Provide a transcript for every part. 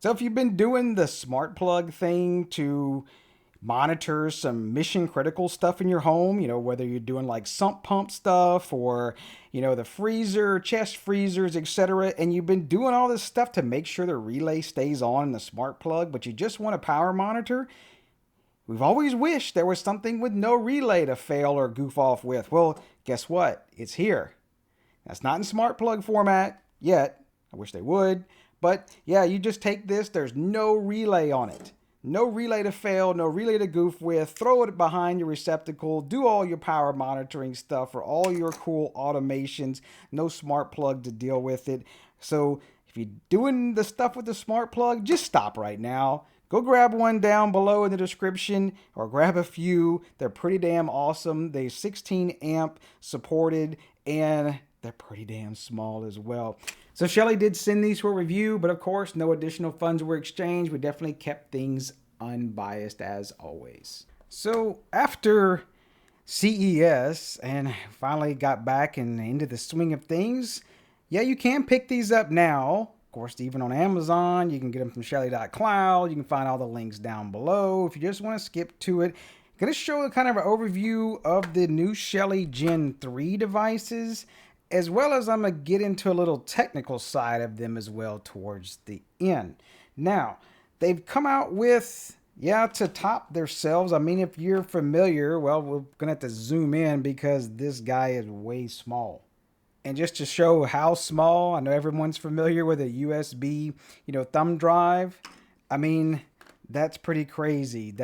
So if you've been doing the smart plug thing to monitor some mission critical stuff in your home, whether you're doing like sump pump stuff or, the freezer, chest freezers, etc., and you've been doing all this stuff to make sure the relay stays on in the smart plug, but you just want a power monitor, we've always wished there was something with no relay to fail or goof off with. Well, guess what? It's here. That's not in smart plug format yet. I wish they would. But yeah, you just take this, there's no relay on it. No relay to fail, no relay to goof with. Throw it behind your receptacle. Do all your power monitoring stuff for all your cool automations. No smart plug to deal with it. So if you're doing the stuff with the smart plug, just stop right now. Go grab one down below in the description or grab a few. They're pretty damn awesome. They're 16 amp supported and they're pretty damn small as well. So Shelly did send these for review, but of course, no additional funds were exchanged. We definitely kept things unbiased as always. So after CES and finally got back and into the swing of things, yeah, you can pick these up now. Of course, even on Amazon, you can get them from Shelly.cloud. You can find all the links down below if you just want to skip to it. I'm going to show a kind of an overview of the new Shelly Gen 3 devices, as well as I'm going to get into a little technical side of them as well towards the end. Now, they've come out with, to top themselves. I mean, if you're familiar, well, we're going to have to zoom in because this guy is way small. And just to show how small, I know everyone's familiar with a USB, thumb drive. I mean, that's pretty crazy.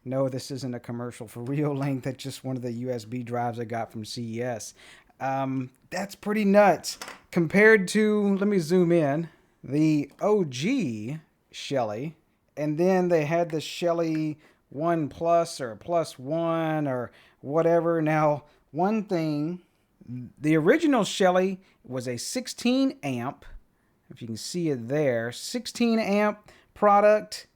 No, this isn't a commercial for real link. That's just one of the USB drives I got from CES. That's pretty nuts compared to, let me zoom in, the OG Shelly. And then they had the Shelly 1 Plus or Plus 1 or whatever. Now, one thing, the original Shelly was a 16 amp, if you can see it there, 16 amp product,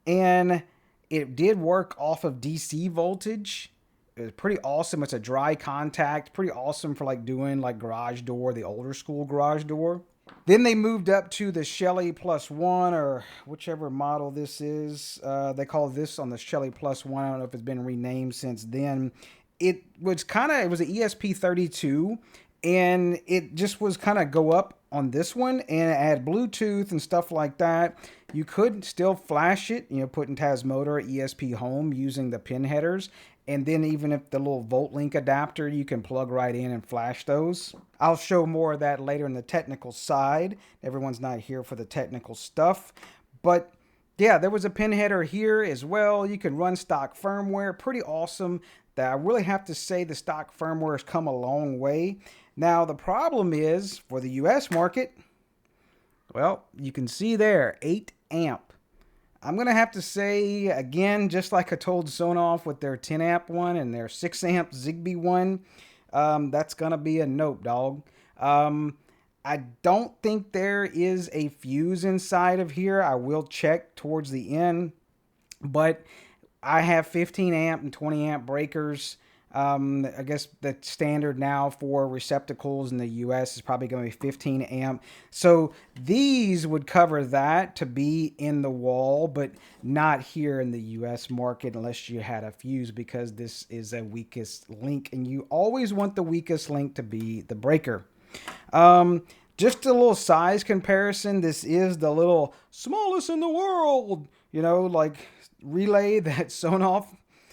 and it did work off of DC voltage. It was pretty awesome. It's a dry contact, pretty awesome for like doing like garage door, the older school garage door. Then they moved up to the Shelly Plus One or whichever model this is. They call this on the Shelly Plus One. I don't know if it's been renamed since then. It was an ESP32, and it just was kind of go up on this one, and it had Bluetooth and stuff like that. You could still flash it, put in Tasmotor or ESP Home using the pin headers. And then even if the little VoltLink adapter, you can plug right in and flash those. I'll show more of that later in the technical side. Everyone's not here for the technical stuff. But yeah, there was a pin header here as well. You can run stock firmware. Pretty awesome. That I really have to say the stock firmware has come a long way. Now, the problem is for the US market, well, you can see there, 8 amp. I'm going to have to say, again, just like I told Sonoff with their 10 amp one and their 6 amp Zigbee one, that's going to be a nope, dog. I don't think there is a fuse inside of here. I will check towards the end, but I have 15 amp and 20 amp breakers. I guess the standard now for receptacles in the US is probably going to be 15 amp. So these would cover that to be in the wall, but not here in the US market unless you had a fuse, because this is a weakest link and you always want the weakest link to be the breaker. Just a little size comparison. This is the little smallest in the world, like relay that Sonoff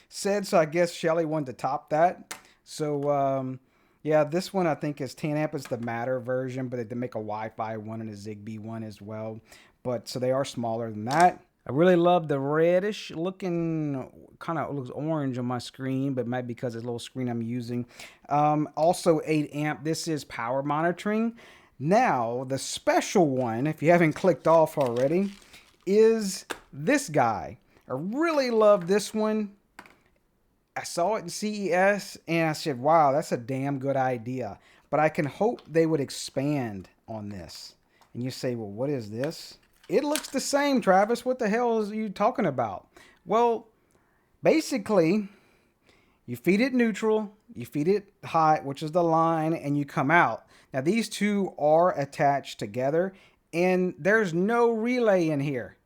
said, so I guess Shelly wanted to top that. So yeah, this one I think is 10 amp. It's the Matter version, but they make a Wi-Fi one and a Zigbee one as well. But so they are smaller than that. I really love the reddish looking, kind of looks orange on my screen, but maybe because it's a little screen I'm using. Also 8 amp. This is power monitoring. Now the special one, if you haven't clicked off already, is this guy. I really love this one. I saw it in CES and I said, wow, that's a damn good idea. But I can hope they would expand on this. And you say, well, what is this? It looks the same, Travis. What the hell are you talking about? Well, basically, you feed it neutral, you feed it hot, which is the line, and you come out. Now, these two are attached together, and there's no relay in here.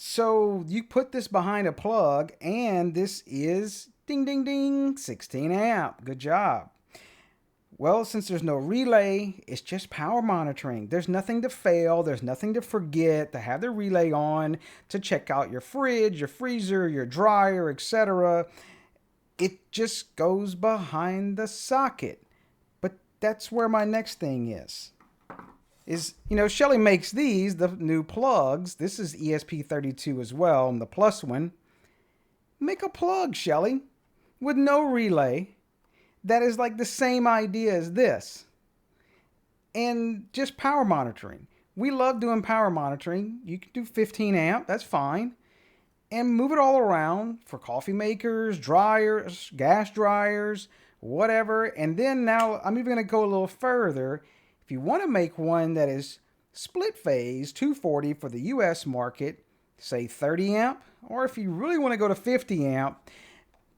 So you put this behind a plug, and this is ding ding ding 16 amp. Good job. Well, since there's no relay, it's just power monitoring. There's nothing to fail, there's nothing to forget, to have the relay on, to check out your fridge, your freezer, your dryer, etc. It just goes behind the socket. But that's where my next thing is. Shelly makes these, the new plugs. This is ESP32 as well, and the plus one. Make a plug, Shelly, with no relay. That is like the same idea as this. And just power monitoring. We love doing power monitoring. You can do 15 amp, that's fine. And move it all around for coffee makers, dryers, gas dryers, whatever. And then now I'm even going to go a little further. If you want to make one that is split phase 240 for the US market, say 30 amp, or if you really want to go to 50 amp,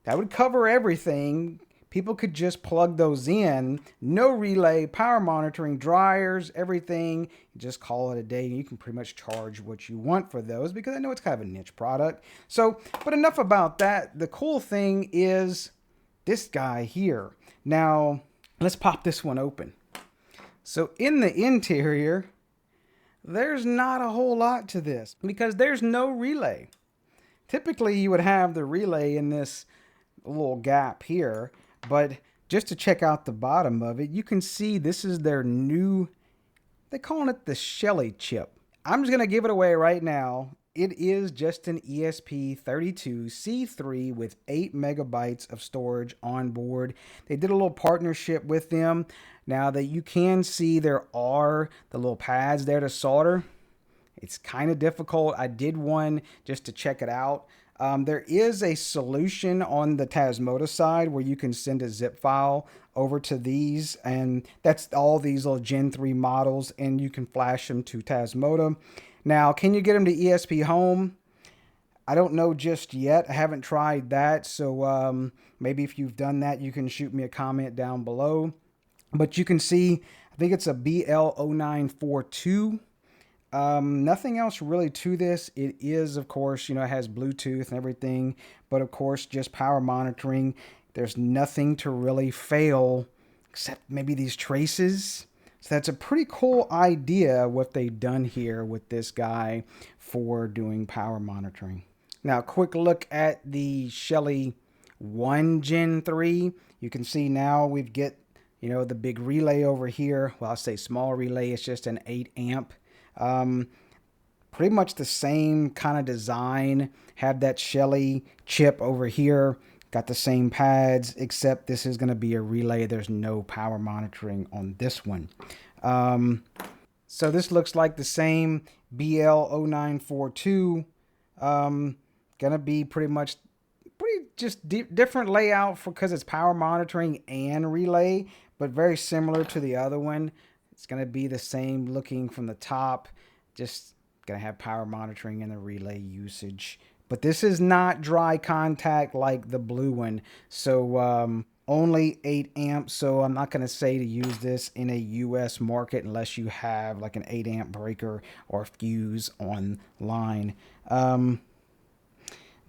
that would cover everything. People could just plug those in, no relay, power monitoring, dryers, everything. Just call it a day. You can pretty much charge what you want for those because I know it's kind of a niche product. So, but enough about that. The cool thing is this guy here. Now, let's pop this one open. So in the interior, there's not a whole lot to this because there's no relay. Typically, you would have the relay in this little gap here. But just to check out the bottom of it, you can see this is their new, they're calling it the Shelly chip. I'm just going to give it away right now. It is just an ESP32-C3 with 8 megabytes of storage on board. They did a little partnership with them. Now that you can see there are the little pads there to solder. It's kind of difficult. I did one just to check it out. There is a solution on the Tasmota side where you can send a zip file over to these, and that's all these little Gen 3 models, and you can flash them to Tasmota. Now, can you get them to ESP Home? I don't know just yet. I haven't tried that, so maybe if you've done that, you can shoot me a comment down below. But you can see, I think it's a BL0942. Nothing else really to this. It is, of course, it has Bluetooth and everything, but of course, just power monitoring. There's nothing to really fail except maybe these traces. So that's a pretty cool idea what they've done here with this guy for doing power monitoring. Now, quick look at the Shelly 1 Gen 3. You can see now we've get, the big relay over here. Well, I'll say small relay. It's just an 8 amp. Pretty much the same kind of design. Have that Shelly chip over here. Got the same pads, except this is going to be a relay. There's no power monitoring on this one. So this looks like the same BL0942. Gonna be pretty just different layout because it's power monitoring and relay, but very similar to the other one. It's going to be the same looking from the top, just going to have power monitoring and the relay usage. But this is not dry contact like the blue one. So only 8 amps. So I'm not going to say to use this in a US market unless you have like an 8 amp breaker or fuse online.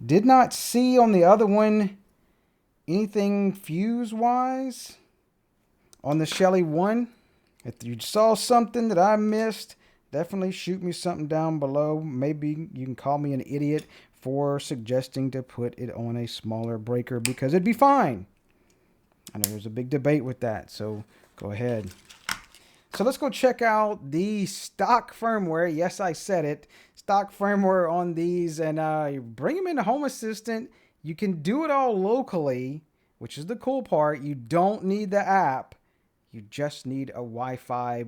Did not see on the other one anything fuse wise on the Shelly 1. If you saw something that I missed, definitely shoot me something down below. Maybe you can call me an idiot for suggesting to put it on a smaller breaker because it'd be fine. I know there's a big debate with that, so go ahead. So let's go check out the stock firmware. Yes, I said it. Stock firmware on these, and you bring them into Home Assistant. You can do it all locally, which is the cool part. You don't need the app. You just need a Wi-Fi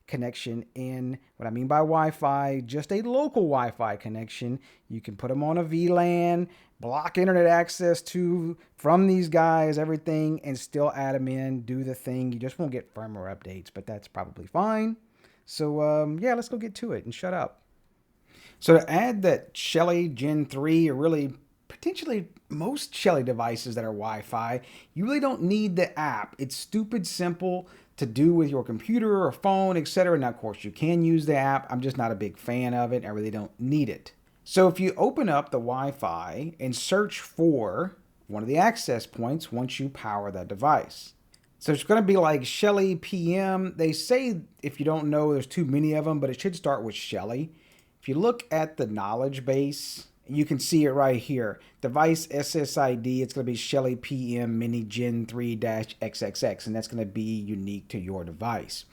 connection in. What I mean by Wi-Fi, just a local Wi-Fi connection. You can put them on a VLAN, block internet access from these guys, everything, and still add them in, do the thing. You just won't get firmware updates, but that's probably fine. So yeah, let's go get to it and shut up. So to add that Shelly Gen 3, or really potentially most Shelly devices that are Wi-Fi, you really don't need the app. It's stupid simple to do with your computer or phone, etc. Now, of course, you can use the app. I'm just not a big fan of it. I really don't need it. So if you open up the Wi-Fi and search for one of the access points once you power that device. So it's going to be like Shelly PM. They say, if you don't know, there's too many of them, but it should start with Shelly. If you look at the knowledge base, you can see it right here. Device SSID, it's going to be Shelly PM Mini Gen 3-XXX, and that's going to be unique to your device.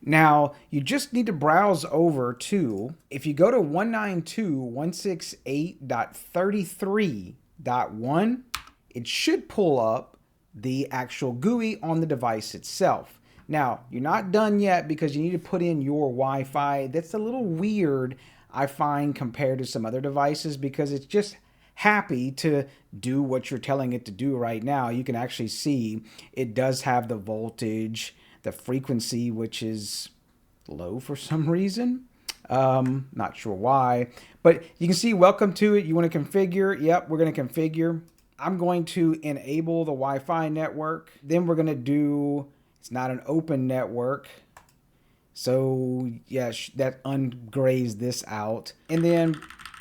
Now, you just need to browse over to, if you go to 192.168.33.1, it should pull up the actual GUI on the device itself. Now, you're not done yet because you need to put in your Wi-Fi. That's a little weird, I find, compared to some other devices, because it's just happy to do what you're telling it to do right now. You can actually see it does have the voltage, the frequency, which is low for some reason. Not sure why, but you can see welcome to it. You want to configure. Yep, we're going to configure. I'm going to enable the Wi-Fi network. Then we're going to do, it's not an open network. So yes, that ungrays this out. And then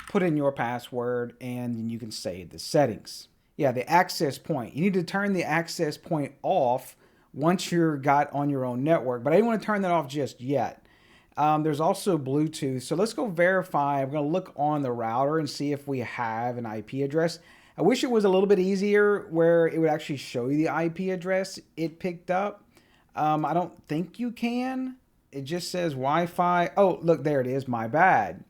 put in your password and you can save the settings. Yeah, the access point. You need to turn the access point off once you're got on your own network, but I didn't want to turn that off just yet. There's also Bluetooth. So let's go verify. I'm going to look on the router and see if we have an IP address. I wish it was a little bit easier where it would actually show you the IP address it picked up. I don't think you can. It just says Wi-Fi. Oh, look, there it is. My bad.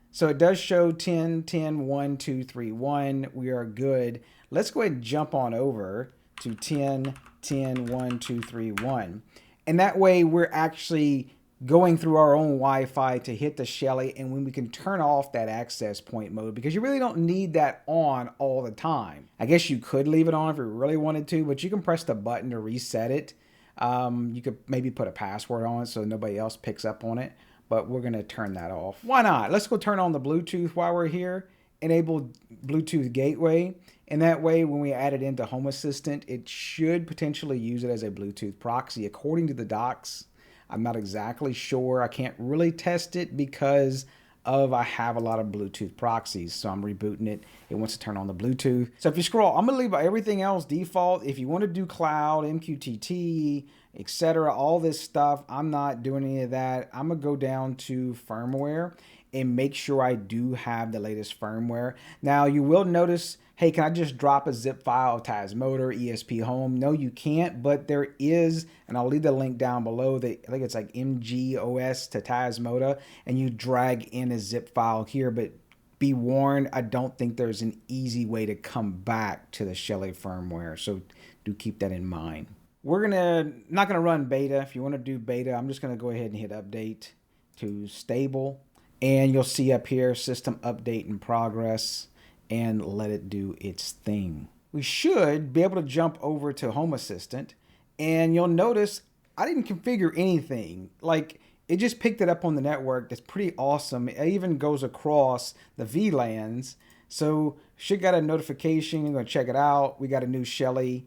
So it does show 10.10.1.2.3.1. We are good. Let's go ahead and jump on over to 10.10.1.2.3.1. And that way we're actually going through our own Wi-Fi to hit the Shelly, and when we can turn off that access point mode, because you really don't need that on all the time. I guess you could leave it on if you really wanted to, but you can press the button to reset it. You could maybe put a password on it so nobody else picks up on it, but we're going to turn that off. Why not? Let's go turn on the Bluetooth while we're here. Enable Bluetooth gateway, and that way when we add it into Home Assistant, it should potentially use it as a Bluetooth proxy according to the docs. I'm not exactly sure. I can't really test it because I have a lot of Bluetooth proxies, so I'm rebooting it. It wants to turn on the Bluetooth. So if you scroll, I'm gonna leave everything else default. If you want to do cloud, MQTT, etc., all this stuff, I'm not doing any of that. I'm gonna go down to firmware and make sure I do have the latest firmware. Now you will notice, hey, can I just drop a zip file of Taz Motor, ESP Home? No, you can't, but there is, and I'll leave the link down below. I think it's like MGOS to Taz Motor, and you drag in a zip file here, but be warned, I don't think there's an easy way to come back to the Shelly firmware, so do keep that in mind. We're not gonna run beta. If you wanna do beta, I'm just gonna go ahead and hit update to stable, and you'll see up here, system update in progress, and let it do its thing. We should be able to jump over to Home Assistant, and you'll notice I didn't configure anything. Like, it just picked it up on the network. That's pretty awesome. It even goes across the VLANs. So should got a notification. I'm gonna check it out. We got a new Shelly.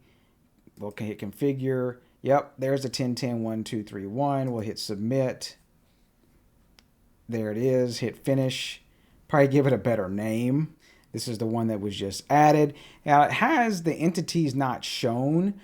We'll hit configure. Yep, there's a 10.10.1.2.3.1. We'll hit submit. There it is. Hit finish. Probably give it a better name. This is the one that was just added. Now it has the entities not shown.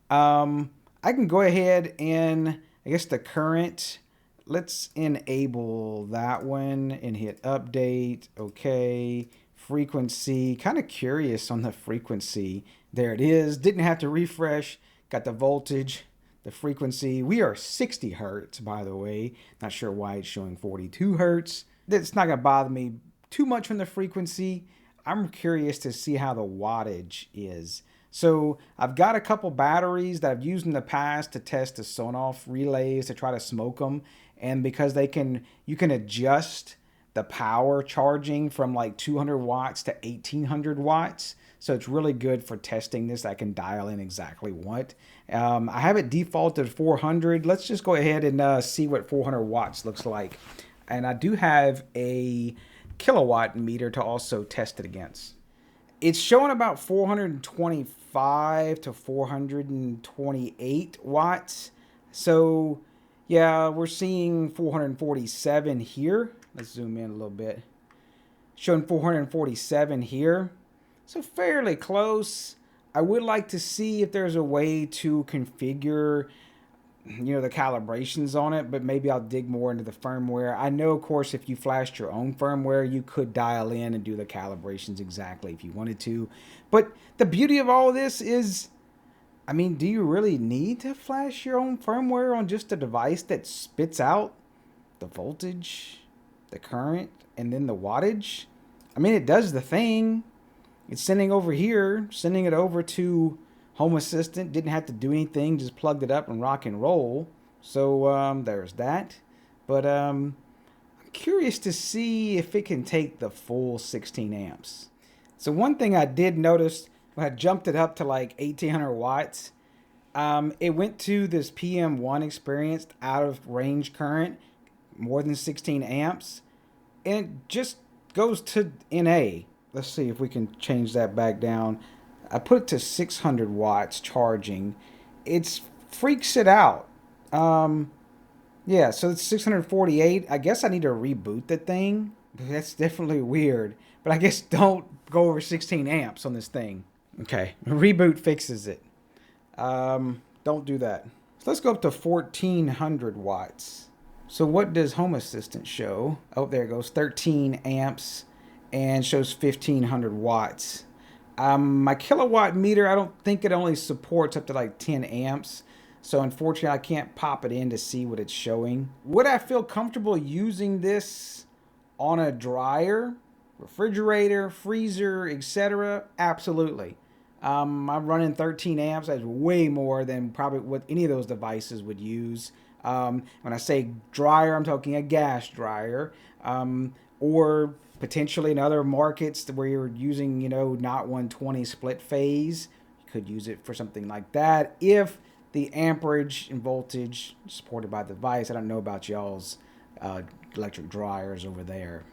I can go ahead and, I guess the current, let's enable that one and hit update. Okay, frequency, kind of curious on the frequency. There it is. Didn't have to refresh. Got the voltage, the frequency. We are 60 hertz, by the way. Not sure why it's showing 42 hertz. That's not gonna bother me too much from the frequency. I'm curious to see how the wattage is. So I've got a couple batteries that I've used in the past to test the Sonoff relays to try to smoke them. And because you can adjust the power charging from like 200 watts to 1800 watts. So it's really good for testing this. I can dial in exactly what. I have it defaulted 400. Let's just go ahead and see what 400 watts looks like. And I do have a kilowatt meter to also test it against. It's showing about 425 to 428 watts. So yeah, we're seeing 447 here. Let's zoom in a little bit. showing 447 here. So fairly close. I would like to see if there's a way to configure, the calibrations on it, but maybe I'll dig more into the firmware. I know, of course, if you flashed your own firmware, you could dial in and do the calibrations exactly if you wanted to. But the beauty of all of this is, I mean, do you really need to flash your own firmware on just a device that spits out the voltage, the current, and then the wattage? I mean, it does the thing. It's sending over here, sending it over to Home Assistant. Didn't have to do anything, just plugged it up and rock and roll. So there's that. But I'm curious to see if it can take the full 16 amps. So one thing I did notice when I jumped it up to like 1800 watts, it went to this PM1 experienced out of range current, more than 16 amps, and it just goes to NA. Let's see if we can change that back down. I put it to 600 watts charging. It freaks it out. Yeah, so it's 648. I guess I need to reboot the thing. That's definitely weird. But I guess don't go over 16 amps on this thing. Okay, reboot fixes it. Don't do that. So let's go up to 1400 watts. So what does Home Assistant show? Oh, there it goes, 13 amps and shows 1500 watts. My kilowatt meter, I don't think it only supports up to like 10 amps. So unfortunately, I can't pop it in to see what it's showing. Would I feel comfortable using this on a dryer, refrigerator, freezer, etc.? Absolutely. I'm running 13 amps. That's way more than probably what any of those devices would use. When I say dryer, I'm talking a gas dryer, or potentially in other markets where you're using, not 120 split phase. You could use it for something like that if the amperage and voltage supported by the device. I don't know about y'all's electric dryers over there.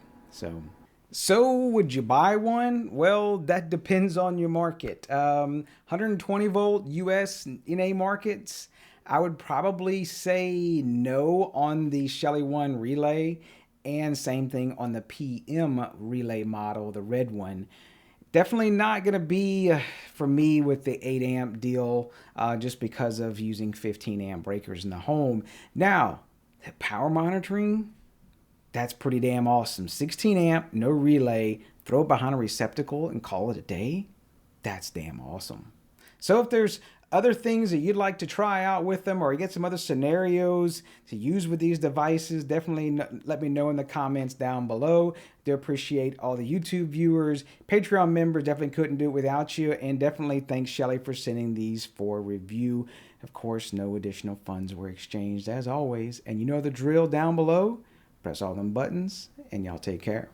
So would you buy one? Well, that depends on your market. 120 volt US NA markets, I would probably say no on the Shelly 1 relay, and same thing on the PM relay model, the red one. Definitely not going to be for me with the 8 amp deal, just because of using 15 amp breakers in the home. Now, the power monitoring, that's pretty damn awesome. 16 amp, no relay, throw it behind a receptacle and call it a day. That's damn awesome. So if there's other things that you'd like to try out with them, or you get some other scenarios to use with these devices, definitely let me know in the comments down below. Do appreciate all the YouTube viewers. Patreon members, definitely couldn't do it without you. And definitely thanks Shelly for sending these for review. Of course, no additional funds were exchanged as always. And you know the drill down below. Press all them buttons and y'all take care.